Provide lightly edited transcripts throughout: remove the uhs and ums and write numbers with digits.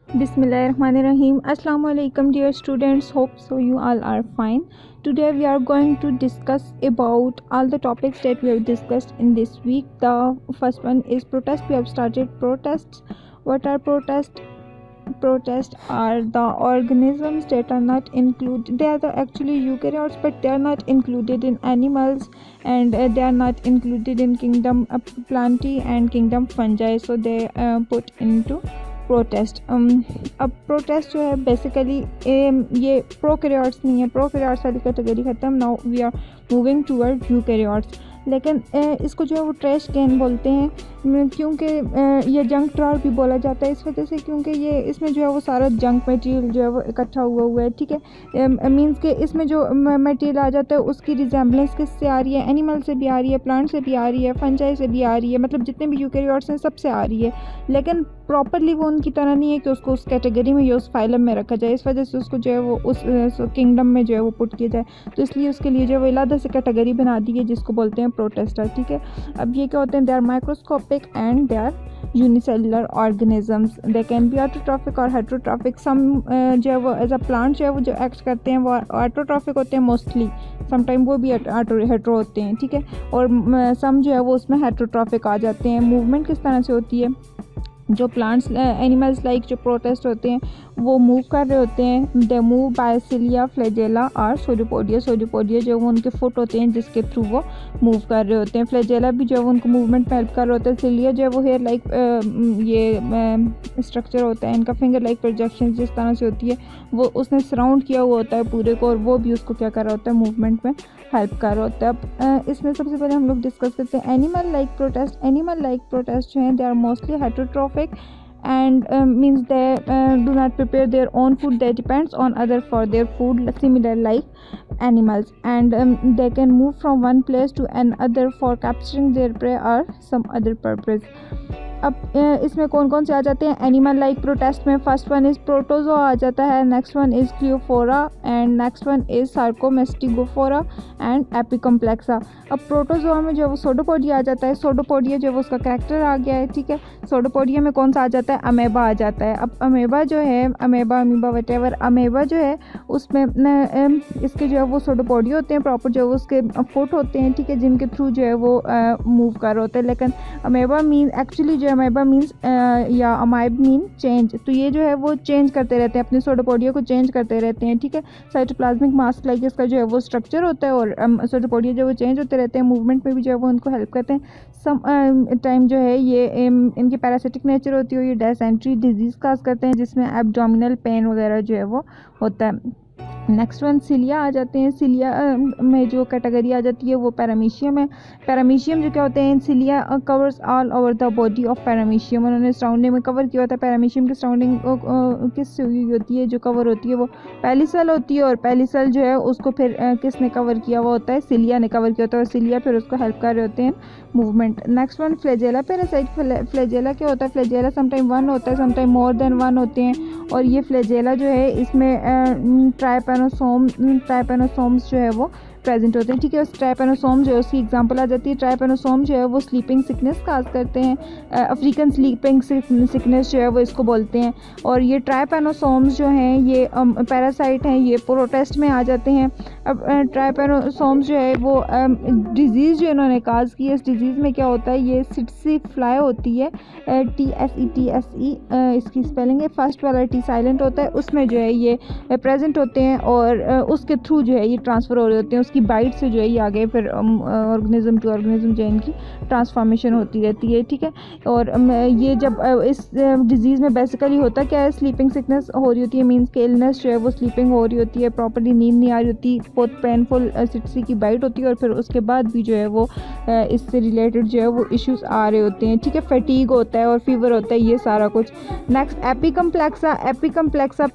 Bismillahirrahmanirrahim. Assalamu alaikum dear students. Hope so you all are fine. Today we are going to discuss about all the topics that we have discussed in this week. The first one is protest. We have started protests. What are protests? Protests are the organisms that are not included. They are actually eukaryotes, but they are not included in animals, and they are not included in kingdom Plantae and kingdom fungi. So they put into protest. अब protest जो है basically ये prokaryotes नहीं है, prokaryotes वाली category ख़त्म. Now we are moving toward eukaryotes. लेकिन इसको जो है वो ट्रैश कैन बोलते हैं, क्योंकि ये जंक ड्रॉर भी बोला जाता है इस वजह से, क्योंकि ये इसमें जो है वो सारा जंक मटेरियल जो है वो इकट्ठा हुआ है. ठीक है, मींस के इसमें जो मटेरियल आ जाता है उसकी रिजेम्बलेंस किससे आ रही है? एनिमल से भी आ रही है, प्लांट से भी आ रही है, फंजाई से भी आ रही है, मतलब जितने भी यूकैरियोट्स हैं सबसे आ रही है. लेकिन प्रॉपरली वो उनकी तरह नहीं है कि उसको उस कैटेगरी में या उस फाइलम में रखा जाए. इस वजह से उसको जो है वो उस किंगडम में जो है वो पुट किया जाए. तो इसलिए उसके लिए जो है वो अलग से कैटेगरी बना दी है जिसको बोलते हैं प्रोटेस्टर. ठीक है, अब ये क्या होते हैं? They are microscopic and they are unicellular organisms. They can be autotrophic और हेट्रोट्रॉफिक. सम जो है वो एज अ प्लांट जो है वो जो एक्ट करते हैं वो ऑटोट्रॉफिक होते हैं मोस्टली, समटाइम वो भी हेट्रो होते हैं. ठीक है, और सम जो है वो उसमें हेट्रोट्रॉफिक आ जाते हैं. मूवमेंट किस तरह से होती है? जो प्लांट्स एनिमल्स लाइक जो प्रोटेस्ट होते हैं वो मूव कर रहे होते हैं. They move by cilia, flagella और सोडियोपोडिया. सोडियोपोडिया जो वो उनके फुट होते हैं जिसके थ्रू वो मूव कर रहे होते हैं. फ्लैजेला भी जो है वो उनको मूवमेंट में हेल्प कर रहे होते हैं. सिलिया जो है वो हेयर लाइक ये स्ट्रक्चर होता है इनका, फिंगर लाइक प्रोजेक्शन जिस तरह से होती है वो उसने सराउंड किया हुआ होता है पूरे को, और वो भी उसको क्या कर रहा होता है? मूवमेंट में हेल्प कर रहा होता है. अब इसमें सबसे पहले हम लोग डिस्कस करते हैं animal like protists. Animal like protists जो हैं they are mostly heterotrophic and means they do not prepare their own food. They depends on other for their food, similar like animals, and they can move from one place to another for capturing their prey or some other purpose. अब इसमें कौन कौन से आ जाते हैं animal like protest में? First one is protozoa आ जाता है, next one is ciliophora and next one is sarcomastigophora and apicomplexa. अब प्रोटोजोआ में जो है वो सोडोपोडिया आ जाता है. सोडोपोडिया जो है वो उसका कैरेक्टर आ गया है. ठीक है, सोडोपोडिया में कौन सा आ जाता है? अमेबा आ जाता है. अब अमेबा जो है, अमेबा वटेवर, अमेबा जो है उसमें इसके जो है वो सोडोपोडिया होते हैं प्रॉपर, जो है उसके फुट होते हैं. ठीक है, जिनके थ्रू जो है वो मूव कर रहे होते हैं. लेकिन amoeba mean actually amoeba means या अमाइब मीन चेंज. तो ये जो है वो चेंज करते रहते हैं, अपने सोडोपोडिया को चेंज करते रहते हैं. ठीक है, साइटोप्लाज्मिक मास लाइक इसका जो है वो स्ट्रक्चर होता है, और सोडोपोडिया जो वो चेंज होते रहते हैं, मूवमेंट में भी जो है वो उनको हेल्प करते हैं. सम टाइम जो है ये इनकी पैरासिटिक नेचर होती है, ये डायसेंट्री डिजीज़ काज करते हैं जिसमें एब्डोमिनल पेन वगैरह जो है वो होता है. नेक्स्ट वन सिलिया आ जाते हैं. सिलिया में जो कैटेगरी आ जाती है वो पैरामीशियम है. पैरामीशियम जो क्या होते हैं? Cilia covers all over the body of paramecium. उन्होंने सराउंडिंग में कवर किया होता है. पैरामीशियम की सराउंडिंग किससे हुई होती है? जो कवर होती है वो पहली सेल होती है, और पहली सेल जो है उसको फिर किसने कवर किया हुआ होता है? सिलिया ने कवर किया होता है, और सिलिया फिर उसको हेल्प कर रहे होते हैं movement. Next one flagella parasite. Flagella क्या होता है? फ्लैजेला समटाइम वन होता है, समटाइम मोर देन वन होते हैं. और ये फ्लैजेला जो है इसमें ट्राइपेनोसोम्स जो है वो प्रेजेंट होते हैं. ठीक है, ट्राइपेनोसोम जो है उसकी एग्जांपल आ जाती है. ट्राइपेनोसोम जो है वो स्लीपिंग सिकनेस काज करते हैं. अफ्रीकन स्लीपिंग सिकनेस जो है वो इसको बोलते हैं. और ये ट्राइपेनोसोम्स जो हैं ये पैरासाइट हैं, ये प्रोटेस्ट में आ जाते हैं. अब ट्राइपेनोसोम्स जो है वो डिजीज़ जो इन्होंने काज की है, इस डिजीज़ में क्या होता है? ये सिट्सी फ्लाई होती है, TSE इसकी स्पेलिंग है. फर्स्ट वाला टी साइलेंट होता है, उसमें जो है ये प्रेजेंट होते हैं, और उसके थ्रू जो है ये ट्रांसफ़र हो रहे होते हैं. उसकी बाइट से जो है ये आगे फिर ऑर्गेनिज्म टू ऑर्गेनिज्म जो है इनकी ट्रांसफॉर्मेशन होती रहती है. ठीक है, और ये जब इस डिजीज़ में बेसिकली होता क्या है? स्लीपिंग सिकनेस हो रही होती है, मींस के इलनेस जो है वो स्लीपिंग हो रही होती है, प्रॉपर्ली नींद नहीं आ रही होती, बहुत पेनफुल सिट्सी की बाइट होती है, और फिर उसके बाद भी जो है वो इससे रिलेटेड जो है वो इश्यूज आ रहे होते हैं. ठीक है, फटीग होता है और फीवर होता है, ये सारा कुछ. नेक्स्ट एपिकम्प्लेक्सा. एपिकम्प्लेक्सा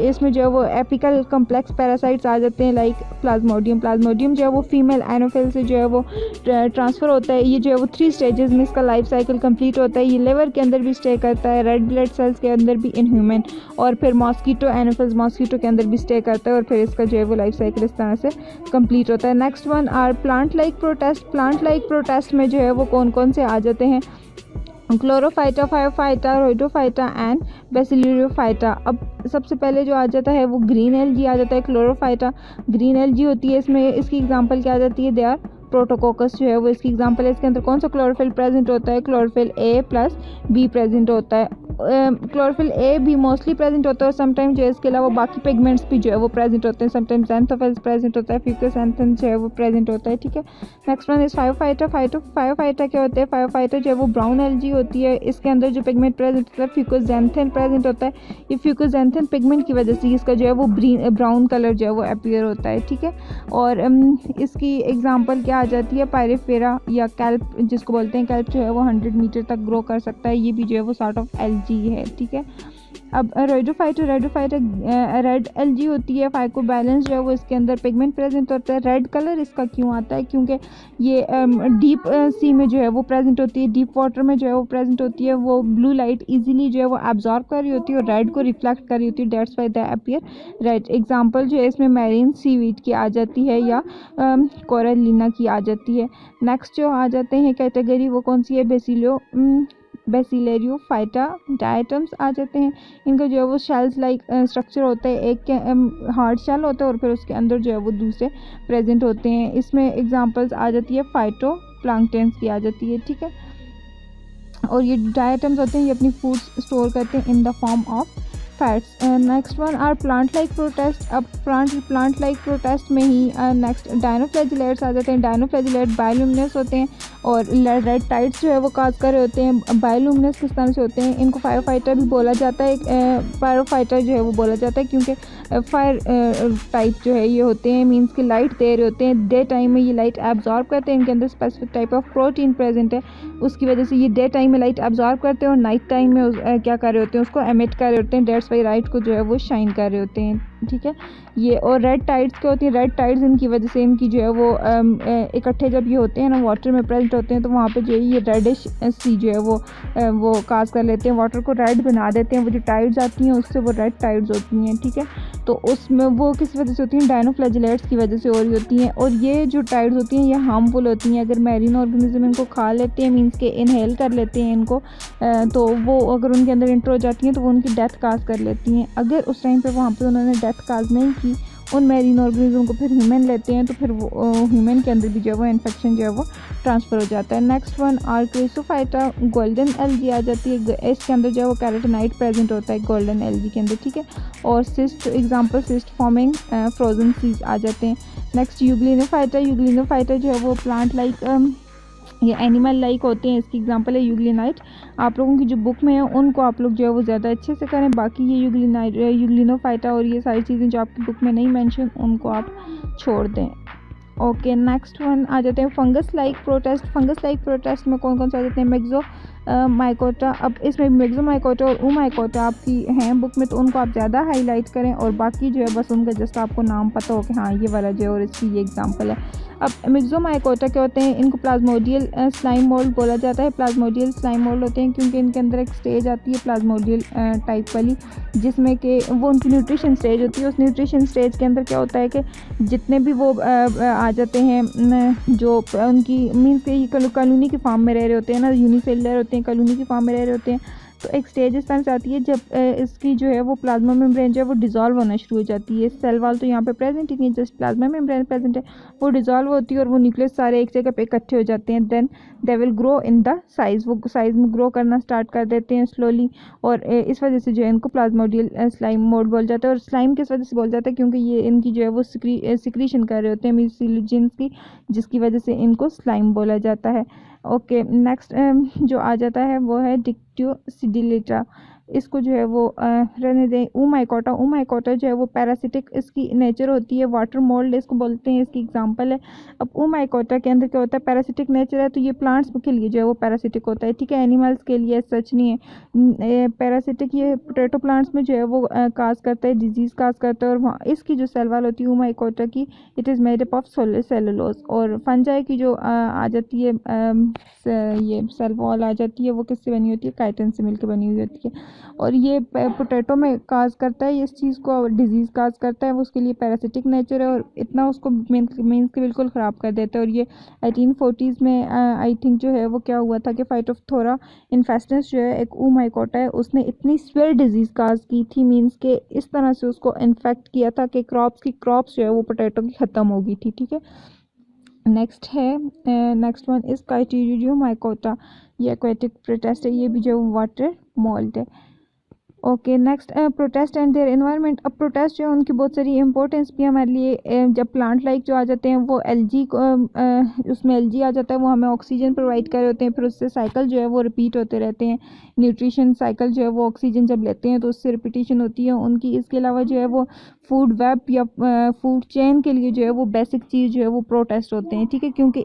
इसमें जो है वो एपिकल कम्प्लेक्स पैरासाइट्स आ जाते हैं लाइक प्लाज्मोडियम. प्लाज्मोडियम जो है वो फीमेल एनोफिल से जो है वो ट्रांसफ़र होता है. ये जो है वो 3 स्टेजेस में इसका लाइफ साइकिल कंप्लीट होता है. ये लिवर के अंदर भी स्टे करता है, रेड ब्लड सेल्स के अंदर भी इन ह्यूमन, और फिर मॉस्कीटो एनोफिल्स मॉस्कीटो के अंदर भी स्टे करता है, और फिर इसका जो है वो लाइफ साइकिल इस तरह से कंप्लीट होता है. Next one are plant like protists. Plant like protest में जो है वो कौन कौन से आ जाते हैं? Chlorophyta, phaeophyta, rhodophyta and bacillariophyta. अब सबसे पहले जो आ जाता है वो ग्रीन एलगी आ जाता है। क्लोरोफाइटा ग्रीन एलगी होती है, इसमें इसकी एग्जांपल क्या आ जाती है, दे आर प्रोटोकोकस जो है वो इसकी एग्जांपल है। इसके अंदर कौन सा क्लोरोफिल प्रेजेंट होता है, chlorophyll A plus be present होता है। क्लोरोफिल ए भी मोस्टली प्रेजेंट होता है और समटाइम जो है इसके अलावा बाकी पिगमेंट्स भी जो है वो प्रेजेंट होते हैं। समटाइम्स xanthophyll प्रेजेंट होता है, फ्यूकोसैंथन जो है वो प्रेजेंट होता है, ठीक है। Next one is phaeophyta. Phaeophyta क्या होता है, फायोफाइटा जो है वो ब्राउन एलगी होती है। इसके अंदर जो पिगमेंट प्रेजेंट होता है फ्यूकोसैंथन प्रेजेंट होता है। ये फ्यूकोसैंथन पिगमेंट की वजह से इसका जो है वो ब्राउन कलर जो है वो अपीयर होता है, ठीक है। और इसकी एग्जांपल क्या आ जाती है, पायरेफेरा या कैल्प जिसको बोलते हैं। कैल्प जो है वो 100 मीटर तक ग्रो कर सकता है, ये भी जो है वो सॉर्ट ऑफ एलजी है, ठीक है। अब रेडोफाइटा रेड एलजी होती है। फाइकोबैलेंस जो है वो इसके अंदर पिगमेंट प्रेजेंट होता है। रेड कलर इसका क्यों आता है, क्योंकि ये डीप सी में जो है वो प्रेजेंट होती है, डीप वाटर में जो है वो प्रेजेंट होती है। वो ब्लू लाइट इजीली जो है वो एब्जॉर्ब कर रही होती है और रेड को रिफ्लेक्ट कर रही होती है, that's why they appear red. Example जो है इसमें मैरीन सीवीड की आ जाती है या कोरलिना की आ जाती है। नेक्स्ट जो आ जाते हैं कैटेगरी वो कौन सी है, बेसिलेरियोफाइटा डायटम्स आ जाते हैं। इनका जो है वो शेल्स लाइक स्ट्रक्चर होता है, एक हार्ड शेल होता है और फिर उसके अंदर जो है वो दूसरे प्रेजेंट होते हैं। इसमें एग्जांपल्स आ जाती है फाइटो प्लांक्टन्स की आ जाती है, ठीक है। और ये डायटम्स होते हैं, ये अपनी फूड स्टोर करते हैं in the form of fats. Next one are plant like protists. अब प्लांट लाइक प्रोटेस्ट में ही नेक्स्ट डायनोफ्लैजिलेट्स आ जाते हैं। डायनोफ्लैजिलेट बायोल्यूमिनस होते हैं और रेड टाइड्स जो है वो काज कर रहे होते हैं। बायोल्यूमिनस किस तरह से होते हैं, इनको फायरफाइटर भी बोला जाता है, पायरोफाइटर जो है वो बोला जाता है, क्योंकि फायर टाइप जो है ये होते हैं, मींस कि लाइट दे रहे होते हैं। डे टाइम में ये लाइट एब्जॉर्ब करते हैं, इनके अंदर specific type of protein present है, उसकी वजह से ये डे टाइम में लाइट एब्जॉर्ब करते हैं और नाइट टाइम में क्या कर रहे होते हैं, उसको एमिट कर रहे होते हैं, डेट्स वाई लाइट को जो है वो शाइन कर रहे होते हैं, ठीक है। ये और रेड टाइड्स क्या होती है, रेड टाइड्स इनकी वजह से इनकी जो है वो इकट्ठे जब ये होते हैं ना वाटर में प्रेजेंट होते हैं, तो वहाँ पे जो है ये रेडिश सी जो है वो काज कर लेते हैं, वाटर को रेड बना देते हैं। वो जो टाइड्स आती हैं उससे वो रेड टाइड्स होती हैं, ठीक है। तो उसमें वो किस वजह से होती हैं, डायनोफ्लैजिलेट्स की वजह से हो रही होती हैं। और ये जो टाइड्स होती हैं ये हार्मफुल होती हैं, अगर मैरीन ऑर्गेनिज्म इनको खा लेते हैं, मीन्स के इनहेल कर लेते हैं इनको, तो वो अगर उनके अंदर इंटर हो जाती हैं तो वो उनकी डेथ काज कर लेती हैं। अगर उस टाइम पे वहाँ पे उन्होंने डेथ काज नहीं की, उन मैरीन ऑर्गेनिज्म को फिर ह्यूमन लेते हैं, तो फिर वो ह्यूमन के अंदर भी जो है वो इन्फेक्शन जो है वो ट्रांसफ़र हो जाता है। Next one are chrysophyta golden algae आ जाती है। इसके अंदर जो है वो कैरोटीनाइड प्रेजेंट होता है गोल्डन एलगी के अंदर, ठीक है। और cyst example cyst forming frozen seas आ जाते हैं। नेक्स्ट यूग्लिनोफाइटा जो है वो प्लांट लाइक ये एनिमल लाइक होते हैं, इसकी एग्जांपल है यूग्लिनाइट। आप लोगों की जो बुक में है उनको आप लोग जो है वो ज़्यादा अच्छे से करें, बाकी ये यूग्लिनोफाइटा और ये सारी चीज़ें जो आपकी बुक में नहीं मेंशन उनको आप छोड़ दें। ओके, नेक्स्ट वन आ जाते हैं fungus like protest. Fungus like protest में कौन कौन से आ जाते हैं, मेग्जो माइकोटा। अब इसमें मेग्जो माइकोटा और माइकोटा आपकी हैं बुक में, तो उनको आप ज़्यादा हाईलाइट करें, और बाकी जो है बस उनका जस्ट आपको नाम पता हो कि हाँ ये वाला जो है और इसकी ये एग्जांपल है। अब मेग्जोमाइकोटा क्या होते हैं, इनको प्लाज्मोडियल स्लाइम मोल्ड बोला जाता है। प्लाज्मोडियल स्लाइम मोल्ड होते हैं क्योंकि इनके अंदर एक स्टेज आती है प्लाज्मोडियल टाइप वाली, जिसमें कि वो उनकी न्यूट्रिशन स्टेज होती है। उस न्यूट्रिशन स्टेज के अंदर क्या होता है कि जितने भी वो आ जाते हैं जो उनकी मीन्स के ये कॉलोनी की फार्म में रह रहे होते हैं ना, यूनिसेलुलर होते हैं, कॉलोनी की फार्म में रह रहे होते हैं, तो एक स्टेज इस तरह से आती है जब इसकी जो है वो प्लाज्मा मेम्ब्रेन जो है वो डिज़ोल्व होना शुरू हो जाती है। सेल वाल तो यहाँ पे प्रेजेंट ही नहीं, जस्ट प्लाज्मा मेम्ब्रेन प्रेजेंट है, वो डिज़ोल्व होती है और वो न्यूक्लियस सारे एक जगह पे इकट्ठे हो जाते हैं। Then they will grow in the size, वो साइज़ में ग्रो करना स्टार्ट कर देते हैं स्लोली, और इस वजह से जो है इनको प्लाज्मोडियल स्लाइम मोड बोल जाता है। और स्लाइम किस वजह से बोल जाता है, क्योंकि ये इनकी जो है वो सिक्रीशन कर रहे होते हैं म्यूसिलोजेंस की, जिसकी वजह से इनको स्लाइम बोला जाता है। ओके, नेक्स्ट जो आ जाता है वो है डिक्टियोसिडिलेटा। इसको जो है वो रहने दें। ऊमाइकोटा जो है वो पैरासिटिक इसकी नेचर होती है, वाटर मोल्ड इसको बोलते हैं, इसकी एग्जांपल है। अब ऊमाइकोटा के अंदर क्या होता है, पैरासिटिक नेचर है, तो ये प्लांट्स के लिए जो है वो पैरासिटिक होता है, ठीक है। एनिमल्स के लिए सच नहीं है पैरासिटिक। ये पोटैटो प्लांट्स में जो है वो काज करता है, डिजीज़ काज करता है, और वहाँ इसकी जो सेल वाल होती है ऊमाइकोटा की, it is made up of cellulose. और फंजाई की जो आ जाती है ये सेल वॉल आ जाती है, वो किससे बनी होती है, काइटिन से मिलकर बनी हुई होती है। और ये पोटैटो में काज करता है, इस चीज़ को डिजीज़ काज करता है, वो उसके लिए पैरासिटिक नेचर है और इतना उसको मीन्स के बिल्कुल ख़राब कर देता है। और ये 1840s में आई थिंक जो है वो क्या हुआ था कि फाइटोफथोरा इन्फेस्टेंस जो है एक माइकोटा है, उसने इतनी स्वेयर डिजीज़ काज की थी, मीन्स के इस तरह से उसको इन्फेक्ट किया था कि क्रॉप्स जो है वो पोटैटो की ख़त्म हो गई थी। ठीक है, नेक्स्ट है, नेक्स्ट वन इज़ काइटिरिडियो माइकोटा, ये एक्वेटिक प्रोटेस्ट है, ये भी जो वाटर मोल्ड है। Okay, next protest and their environment. अब प्रोटेस्ट जो है उनकी बहुत सारी इंपॉर्टेंस भी हमारे लिए, जब प्लांट लाइक जो आ जाते हैं वो एलजी उसमें एलजी आ जाता है, वो हमें ऑक्सीजन प्रोवाइड कर रहे होते हैं, फिर उससे साइकिल जो है वो रिपीट होते रहते हैं। न्यूट्रिशन साइकिल जो है वो ऑक्सीजन जब लेते हैं तो उससे रिपीटेशन होती है उनकी। इसके अलावा जो है वो फूड वेब या फूड चेन के लिए जो है वो बेसिक चीज़ जो है वो प्रोटेस्ट होते हैं। ठीक है, क्योंकि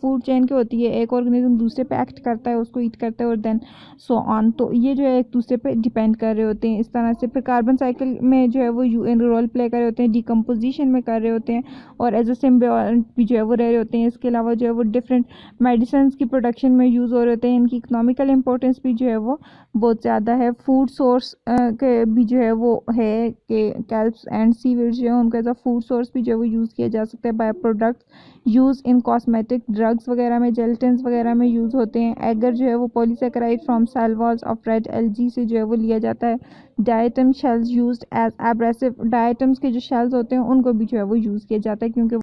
फूड चेन क्या होती है, एक ऑर्गेनिज्म दूसरे पे एक्ट करता है, उसको ईट करता है और देन सो ऑन, तो ये जो है एक दूसरे पे डिपेंड कर रहे होते हैं इस तरह से। फिर कार्बन साइकिल में जो है वो रोल प्ले कर रहे होते हैं, डिकम्पोजिशन में कर रहे होते हैं और एज अ सिम्बायोट भी जो है वो रह रहे होते हैं। इसके अलावा जो है वो डिफरेंट मेडिसिन की प्रोडक्शन में यूज़ हो रहे होते हैं। इनकी इकोनॉमिकल इंपॉर्टेंस भी जो है वो बहुत ज़्यादा है। फूड सोर्स के भी जो है वो है कि कैल्प्स एंड सीवीड जो है उनका एज अ फूड सोर्स भी जो है वो यूज़ किया जा सकता है। By products use in cosmetic drugs वगैरह में, जेलेटिन्स वगैरह में यूज़ होते हैं। एगर जो है वो polysaccharide from cell walls of red algae से जो है वो लिया जाता है। Diatom shells used as abrasive, diatoms के जो शेल्स होते हैं उनको भी जो है वो यूज़ किया जाता है क्योंकि